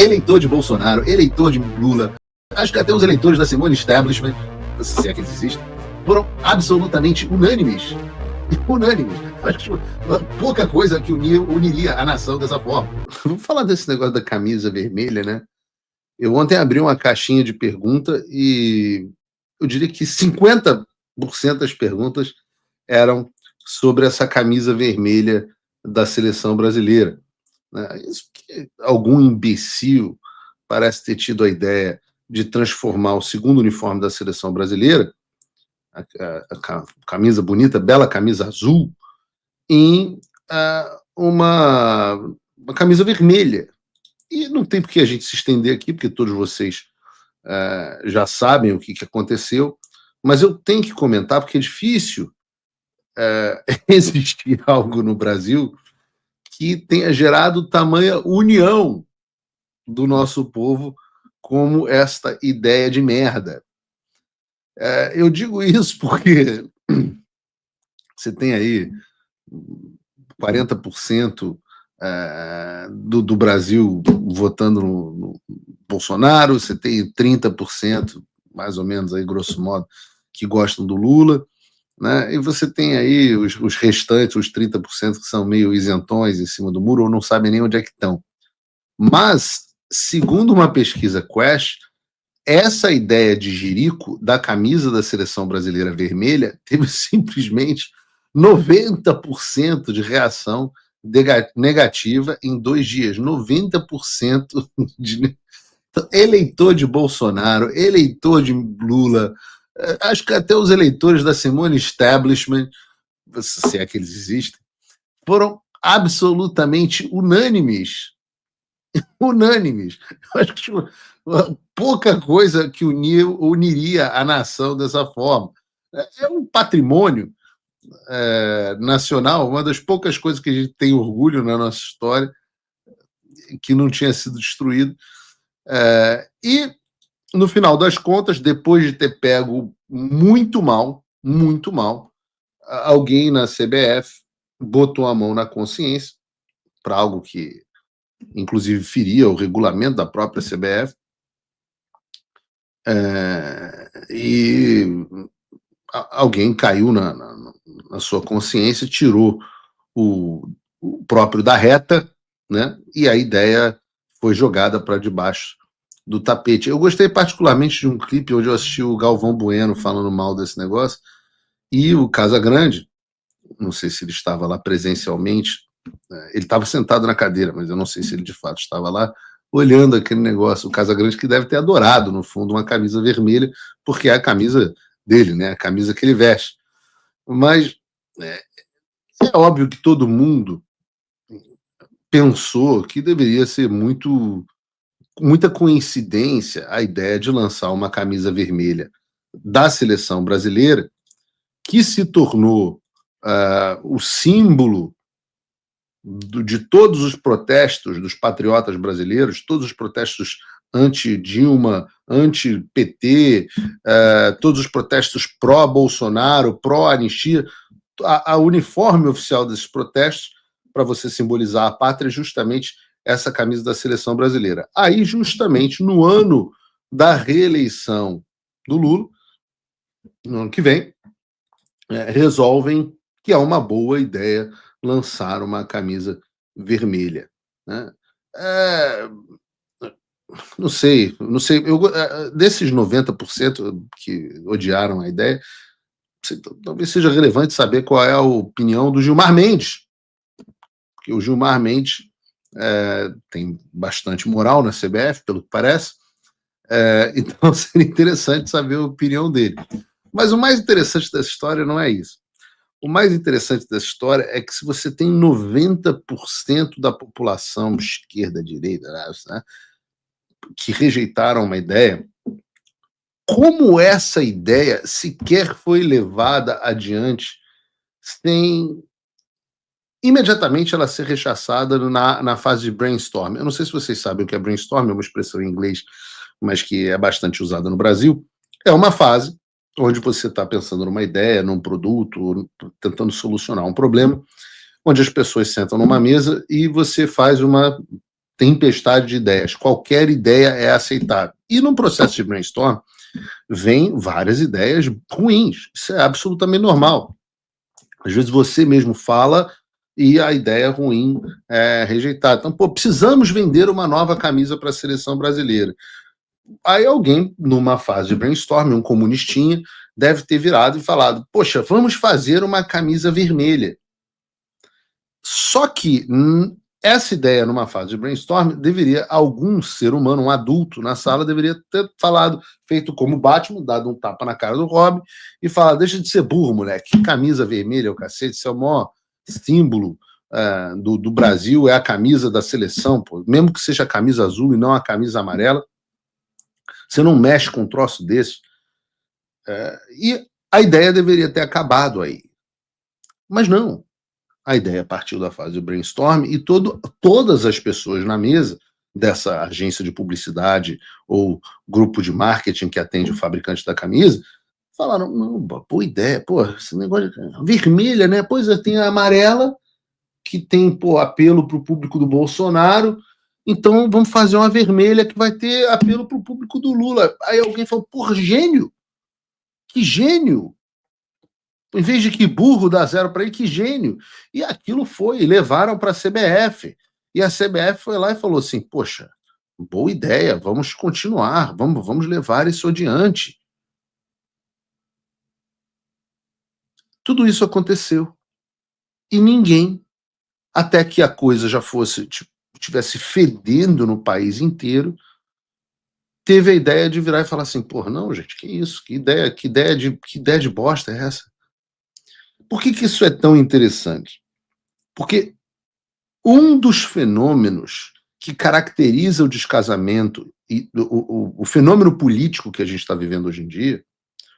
eleitor de Bolsonaro, eleitor de Lula, acho que até os eleitores da Simone Establishment, se é que eles existem, foram absolutamente unânimes. Unânimes. Acho pouca coisa que uniria a nação dessa forma. Vamos falar desse negócio da camisa vermelha, né? Eu ontem abri uma caixinha de pergunta e eu diria que 50% das perguntas eram sobre essa camisa vermelha da seleção brasileira. Isso que algum imbecil parece ter tido a ideia de transformar o segundo uniforme da seleção brasileira, a camisa bonita, bela camisa azul, em uma camisa vermelha. E não tem por que a gente se estender aqui, porque todos vocês já sabem o que aconteceu, mas eu tenho que comentar, porque é difícil existir algo no Brasil que tenha gerado tamanha união do nosso povo como esta ideia de merda. Eu digo isso porque você tem aí 40% do Brasil votando no Bolsonaro, você tem 30%, mais ou menos, aí, grosso modo, que gostam do Lula, né? E você tem aí os restantes, os 30% que são meio isentões em cima do muro ou não sabem nem onde é que estão. Mas, segundo uma pesquisa Quest, essa ideia de jirico da camisa da seleção brasileira vermelha teve simplesmente 90% de reação negativa em 2 dias. 90% de eleitor de Bolsonaro, eleitor de Lula, acho que até os eleitores da Simone Establishment, se é que eles existem, foram absolutamente unânimes. Unânimes. Acho que pouca coisa que uniria a nação dessa forma. É um patrimônio nacional, uma das poucas coisas que a gente tem orgulho na nossa história, que não tinha sido destruído. E, no final das contas, depois de ter pego muito mal, alguém na CBF botou a mão na consciência para algo que, inclusive, feria o regulamento da própria CBF, e alguém caiu na sua consciência, tirou o próprio da reta, né? E a ideia foi jogada para debaixo do tapete. Eu gostei particularmente de um clipe onde eu assisti o Galvão Bueno falando mal desse negócio, e o Casagrande, não sei se ele estava lá presencialmente, ele estava sentado na cadeira, mas eu não sei se ele de fato estava lá, olhando aquele negócio, o Casagrande que deve ter adorado, no fundo, uma camisa vermelha, porque é a camisa dele, né? A camisa que ele veste. Mas é óbvio que todo mundo pensou que deveria ser muita coincidência a ideia de lançar uma camisa vermelha da seleção brasileira, que se tornou o símbolo de todos os protestos dos patriotas brasileiros, todos os protestos anti-Dilma, anti-PT, todos os protestos pró-Bolsonaro, pró-anistia, a uniforme oficial desses protestos, para você simbolizar a pátria, é justamente essa camisa da seleção brasileira. Aí, justamente, no ano da reeleição do Lula, no ano que vem, resolvem que é uma boa ideia lançar uma camisa vermelha, né? Não sei. Desses 90% que odiaram a ideia, talvez seja relevante saber qual é a opinião do Gilmar Mendes, porque o Gilmar Mendes tem bastante moral na CBF, pelo que parece, então seria interessante saber a opinião dele. Mas o mais interessante dessa história não é isso. O mais interessante dessa história é que se você tem 90% da população, esquerda, direita, né, que rejeitaram uma ideia, como essa ideia sequer foi levada adiante sem imediatamente ela ser rechaçada na fase de brainstorm. Eu não sei se vocês sabem o que é brainstorm, é uma expressão em inglês, mas que é bastante usada no Brasil. É uma fase onde você está pensando numa ideia, num produto, tentando solucionar um problema, onde as pessoas sentam numa mesa e você faz uma tempestade de ideias. Qualquer ideia é aceitável. E no processo de brainstorm, vem várias ideias ruins. Isso é absolutamente normal. Às vezes você mesmo fala e a ideia ruim é rejeitada. Então, precisamos vender uma nova camisa para a seleção brasileira. Aí alguém, numa fase de brainstorm, um comunistinha, deve ter virado e falado, poxa, vamos fazer uma camisa vermelha. Só que essa ideia, numa fase de brainstorm, deveria, algum ser humano, um adulto na sala, deveria ter falado, feito como Batman, dado um tapa na cara do Robin, e falar, deixa de ser burro, moleque, que camisa vermelha, o cacete, isso é o maior símbolo do Brasil, é a camisa da seleção, pô. Mesmo que seja a camisa azul e não a camisa amarela, você não mexe com um troço desse. E a ideia deveria ter acabado aí. Mas não. A ideia partiu da fase de brainstorm e todas as pessoas na mesa dessa agência de publicidade ou grupo de marketing que atende o fabricante da camisa falaram, não, boa ideia, pô, esse negócio de vermelha, né? Pois é, tem a amarela, que tem, pô, apelo para o público do Bolsonaro, então vamos fazer uma vermelha que vai ter apelo para o público do Lula. Aí alguém falou, porra, gênio! Que gênio! Em vez de que burro dá zero para ele, que gênio. E aquilo foi, levaram para a CBF. E a CBF foi lá e falou assim, poxa, boa ideia, vamos continuar, vamos levar isso adiante. Tudo isso aconteceu. E ninguém, até que a coisa já fosse, tivesse fedendo no país inteiro, teve a ideia de virar e falar assim, porra, não, gente, que isso? Que ideia de bosta é essa? Por que isso é tão interessante? Porque um dos fenômenos que caracteriza o descasamento e o fenômeno político que a gente está vivendo hoje em dia,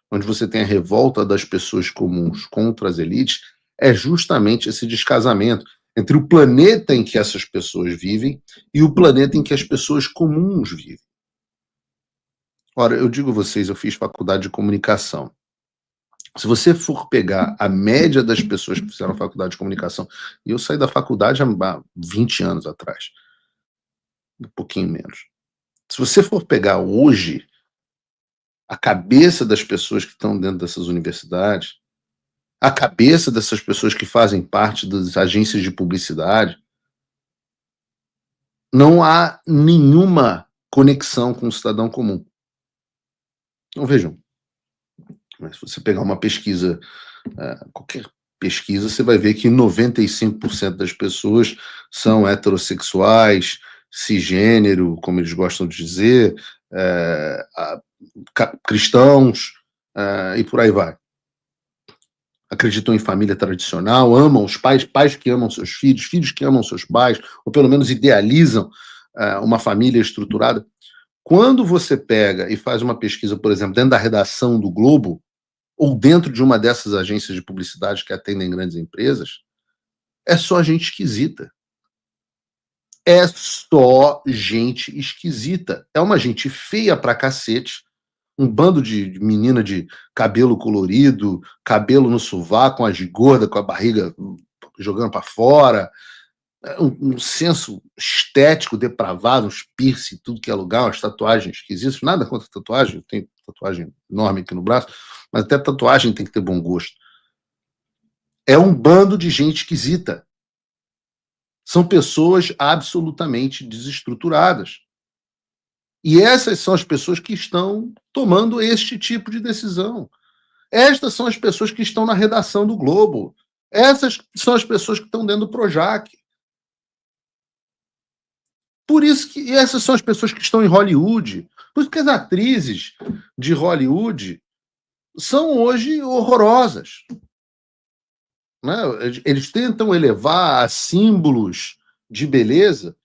onde você tem a revolta das pessoas comuns contra as elites, é justamente esse descasamento entre o planeta em que essas pessoas vivem e o planeta em que as pessoas comuns vivem. Ora, eu digo a vocês, eu fiz faculdade de comunicação. Se você for pegar a média das pessoas que fizeram faculdade de comunicação, e eu saí da faculdade há 20 anos atrás, um pouquinho menos. Se você for pegar hoje a cabeça das pessoas que estão dentro dessas universidades, a cabeça dessas pessoas que fazem parte das agências de publicidade, não há nenhuma conexão com o cidadão comum. Então vejam, se você pegar uma pesquisa, qualquer pesquisa, você vai ver que 95% das pessoas são heterossexuais, cisgênero, como eles gostam de dizer, cristãos, e por aí vai. Acreditam em família tradicional, amam os pais que amam seus filhos que amam seus pais, ou pelo menos idealizam uma família estruturada. Quando você pega e faz uma pesquisa, por exemplo, dentro da redação do Globo, ou dentro de uma dessas agências de publicidade que atendem grandes empresas, é só gente esquisita. É só gente esquisita. É uma gente feia pra cacete, um bando de menina de cabelo colorido, cabelo no sovaco, com a gigorda, com a barriga jogando para fora, um senso estético depravado, uns piercing, tudo que é lugar, umas tatuagens esquisitas, nada contra tatuagem, tem tatuagem enorme aqui no braço, mas até tatuagem tem que ter bom gosto. É um bando de gente esquisita. São pessoas absolutamente desestruturadas. E essas são as pessoas que estão tomando este tipo de decisão. Estas são as pessoas que estão na redação do Globo. Essas são as pessoas que estão dentro do Projac. Por isso que essas são as pessoas que estão em Hollywood. Por isso que as atrizes de Hollywood são hoje horrorosas. Né? Eles tentam elevar a símbolos de beleza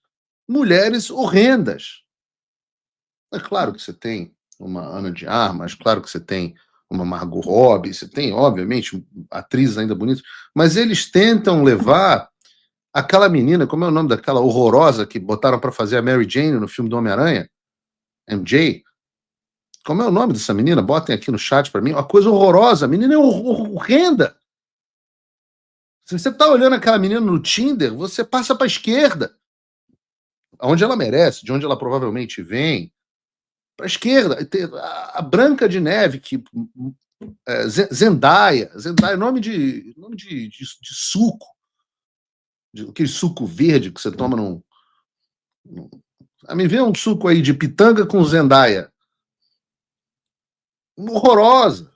mulheres horrendas. É claro que você tem uma Ana de Armas, claro que você tem uma Margot Robbie, você tem, obviamente, atrizes ainda bonitas, mas eles tentam levar aquela menina, como é o nome daquela horrorosa que botaram para fazer a Mary Jane no filme do Homem-Aranha? MJ? Como é o nome dessa menina? Botem aqui no chat para mim. Uma coisa horrorosa, a menina é horrenda. Se você está olhando aquela menina no Tinder, você passa para a esquerda. onde ela merece, de onde ela provavelmente vem, para a esquerda. A Branca de Neve, que Zendaya, nome de suco, aquele suco verde que você toma me vê um suco aí de pitanga com Zendaya. Horrorosa.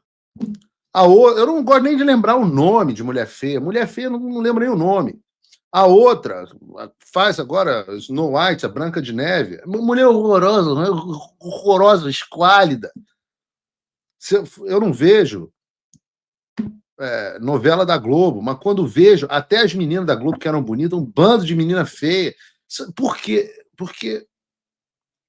Eu não gosto nem de lembrar o nome de Mulher Feia. Mulher Feia, não lembro nem o nome. A outra, faz agora Snow White, a Branca de Neve. Mulher horrorosa, horrorosa, esquálida. Eu não vejo novela da Globo, mas quando vejo, até as meninas da Globo que eram bonitas, um bando de menina feia. Por quê? Porque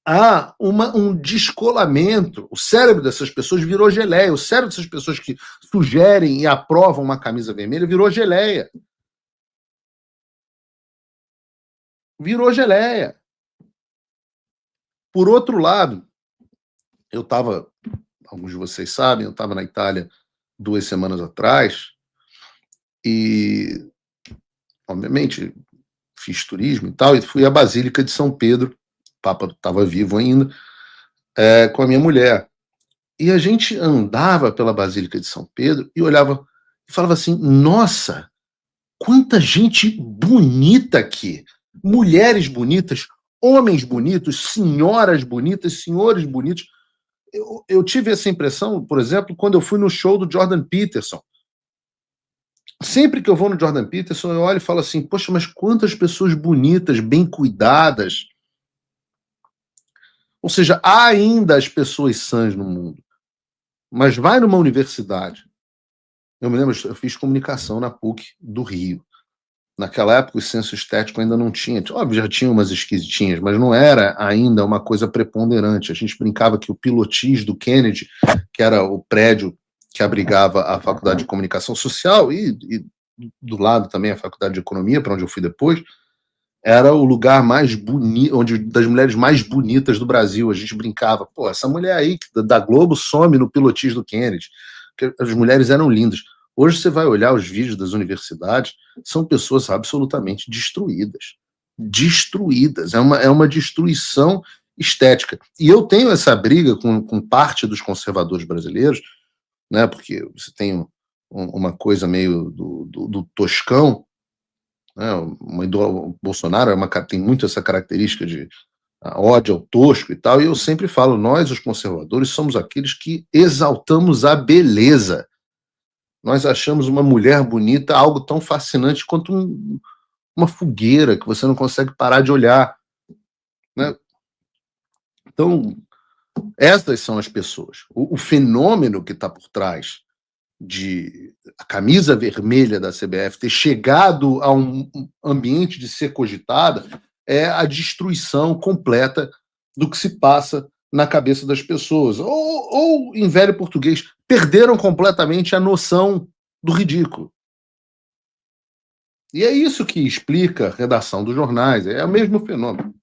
há um descolamento. O cérebro dessas pessoas virou geleia. O cérebro dessas pessoas que sugerem e aprovam uma camisa vermelha virou geleia. Virou geleia. Por outro lado, eu estava, alguns de vocês sabem, eu estava na Itália 2 semanas atrás e, obviamente, fiz turismo e tal, e fui à Basílica de São Pedro, o Papa estava vivo ainda, com a minha mulher. E a gente andava pela Basílica de São Pedro e olhava e falava assim, nossa, quanta gente bonita aqui. Mulheres bonitas, homens bonitos, senhoras bonitas, senhores bonitos. Eu tive essa impressão, por exemplo, quando eu fui no show do Jordan Peterson. Sempre que eu vou no Jordan Peterson, eu olho e falo assim, poxa, mas quantas pessoas bonitas, bem cuidadas. Ou seja, há ainda as pessoas sãs no mundo. Mas vai numa universidade. Eu me lembro, eu fiz comunicação na PUC do Rio. Naquela época, o senso estético ainda não tinha. Óbvio, já tinha umas esquisitinhas, mas não era ainda uma coisa preponderante. A gente brincava que o Pilotis do Kennedy, que era o prédio que abrigava a Faculdade de Comunicação Social e do lado também a Faculdade de Economia, para onde eu fui depois, era o lugar mais bonito, onde das mulheres mais bonitas do Brasil. A gente brincava, pô, essa mulher aí da Globo some no Pilotis do Kennedy. As mulheres eram lindas. Hoje você vai olhar os vídeos das universidades, são pessoas absolutamente destruídas. Destruídas. É uma destruição estética. E eu tenho essa briga com parte dos conservadores brasileiros, né, porque você tem uma coisa meio do toscão, né, o Bolsonaro tem muito essa característica de ódio ao tosco e tal, e eu sempre falo, nós, os conservadores, somos aqueles que exaltamos a beleza. Nós achamos uma mulher bonita algo tão fascinante quanto uma fogueira que você não consegue parar de olhar, né? Então, essas são as pessoas. O fenômeno que está por trás de a camisa vermelha da CBF ter chegado a um ambiente de ser cogitada é a destruição completa do que se passa na cabeça das pessoas. Ou em velho português, perderam completamente a noção do ridículo. E é isso que explica a redação dos jornais, é o mesmo fenômeno.